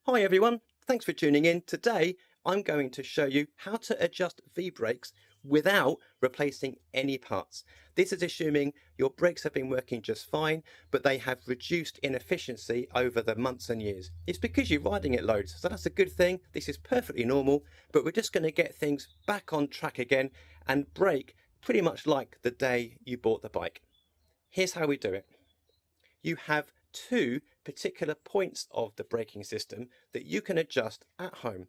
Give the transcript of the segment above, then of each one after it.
Hi everyone, thanks for tuning in. Today I'm going to show you how to adjust V-brakes without replacing any parts. This is assuming your brakes have been working just fine, but they have reduced in efficiency over the months and years. It's because you're riding it loads, so that's a good thing. This is perfectly normal, but we're just going to get things back on track again and brake pretty much like the day you bought the bike. Here's how we do it. You have two particular points of the braking system that you can adjust at home.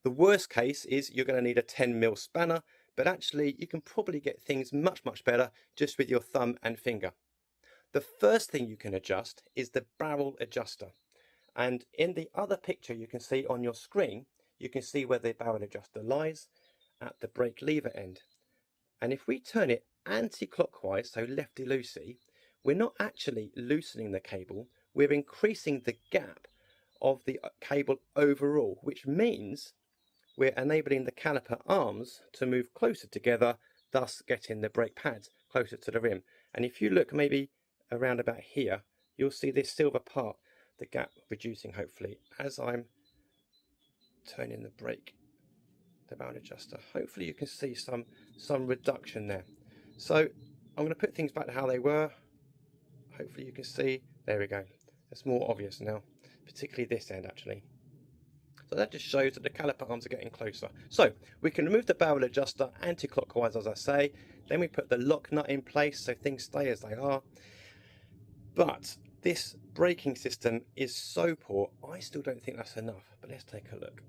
The worst case is you're going to need a 10mm spanner, but actually you can probably get things much better just with your thumb and finger. The first thing you can adjust is the barrel adjuster. And in the other picture you can see on your screen, you can see where the barrel adjuster lies at the brake lever end. And if we turn it anti-clockwise, so lefty-loosey, we're not actually loosening the cable, we're increasing the gap of the cable overall, which means we're enabling the caliper arms to move closer together, thus getting the brake pads closer to the rim. And if you look maybe around about here, you'll see this silver part, the gap reducing hopefully as I'm turning the barrel adjuster. Hopefully you can see some reduction there. So I'm going to put things back to how they were. Hopefully you can see, there we go. It's more obvious now, particularly this end actually. So that just shows that the caliper arms are getting closer. So we can remove the barrel adjuster anti-clockwise, as I say. Then we put the lock nut in place so things stay as they are. But this braking system is so poor, I still don't think that's enough. But let's take a look.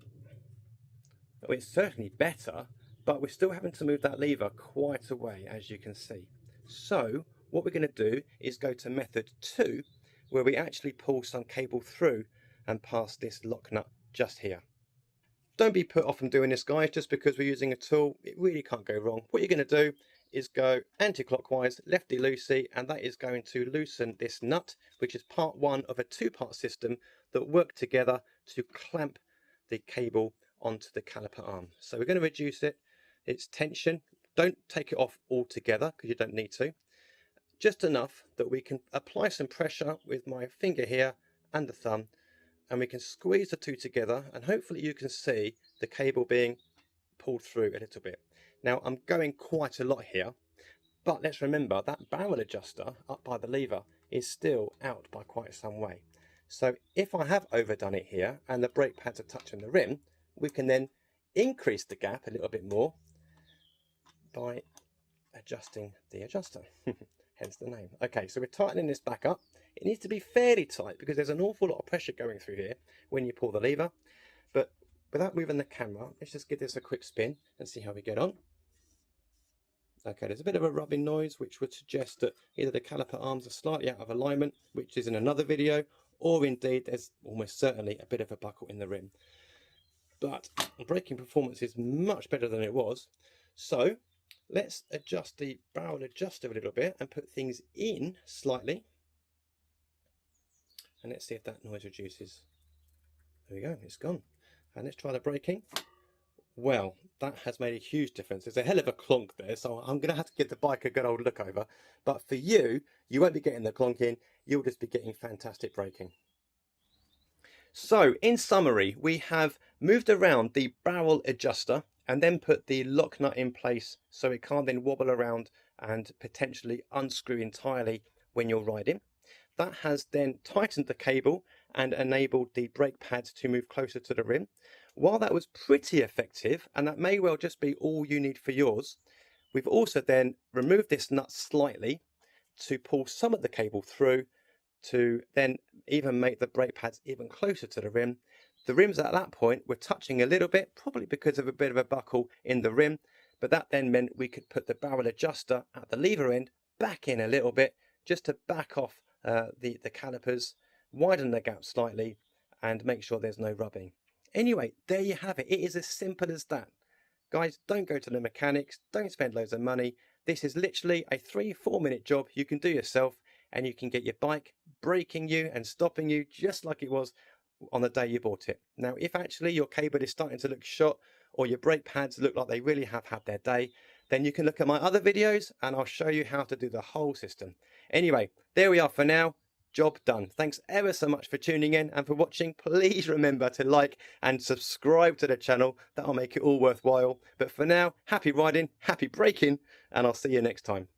Well, it's certainly better, but we're still having to move that lever quite a way, as you can see. So what we're going to do is go to method 2, where we actually pull some cable through and pass this lock nut just here. Don't be put off from doing this, guys, just because we're using a tool. It really can't go wrong. What you're going to do is go anti-clockwise, lefty-loosey, and that is going to loosen this nut, which is part 1 of a 2-part system that work together to clamp the cable onto the caliper arm. So we're going to reduce its tension. Don't take it off altogether because you don't need to. Just enough that we can apply some pressure with my finger here and the thumb, and we can squeeze the two together, and hopefully you can see the cable being pulled through a little bit. Now I'm going quite a lot here, but let's remember that barrel adjuster up by the lever is still out by quite some way. So if I have overdone it here and the brake pads are touching the rim, we can then increase the gap a little bit more by adjusting the adjuster. Hence the name. Okay, so we're tightening this back up. It needs to be fairly tight because there's an awful lot of pressure going through here when you pull the lever. But without moving the camera, let's just give this a quick spin and see how we get on. Okay, there's a bit of a rubbing noise, which would suggest that either the caliper arms are slightly out of alignment, which is in another video, or indeed there's almost certainly a bit of a buckle in the rim. But braking performance is much better than it was. So let's adjust the barrel adjuster a little bit and put things in slightly. And let's see if that noise reduces. There we go, it's gone. And let's try the braking. Well, that has made a huge difference. There's a hell of a clonk there, so I'm going to have to give the bike a good old look over. But for you, you won't be getting the clonking, you'll just be getting fantastic braking. So, in summary, we have moved around the barrel adjuster and then put the lock nut in place so it can't then wobble around and potentially unscrew entirely when you're riding. That has then tightened the cable and enabled the brake pads to move closer to the rim. While that was pretty effective, and that may well just be all you need for yours, we've also then removed this nut slightly to pull some of the cable through to then even make the brake pads even closer to the rim. The rims at that point were touching a little bit, probably because of a bit of a buckle in the rim, but that then meant we could put the barrel adjuster at the lever end back in a little bit just to back off the calipers, widen the gap slightly and make sure there's no rubbing. Anyway, there you have it. It is as simple as that. Guys, don't go to the mechanics, don't spend loads of money. This is literally a 3-4 minute job you can do yourself, and you can get your bike braking you and stopping you just like it was on the day you bought it. Now, if actually your cable is starting to look shot or your brake pads look like they really have had their day, then you can look at my other videos and I'll show you how to do the whole system. Anyway, there we are for now. job done. Thanks ever so much for tuning in and for watching. Please remember to like and subscribe to the channel. That'll make it all worthwhile. But for now, happy riding, happy braking, and I'll see you next time.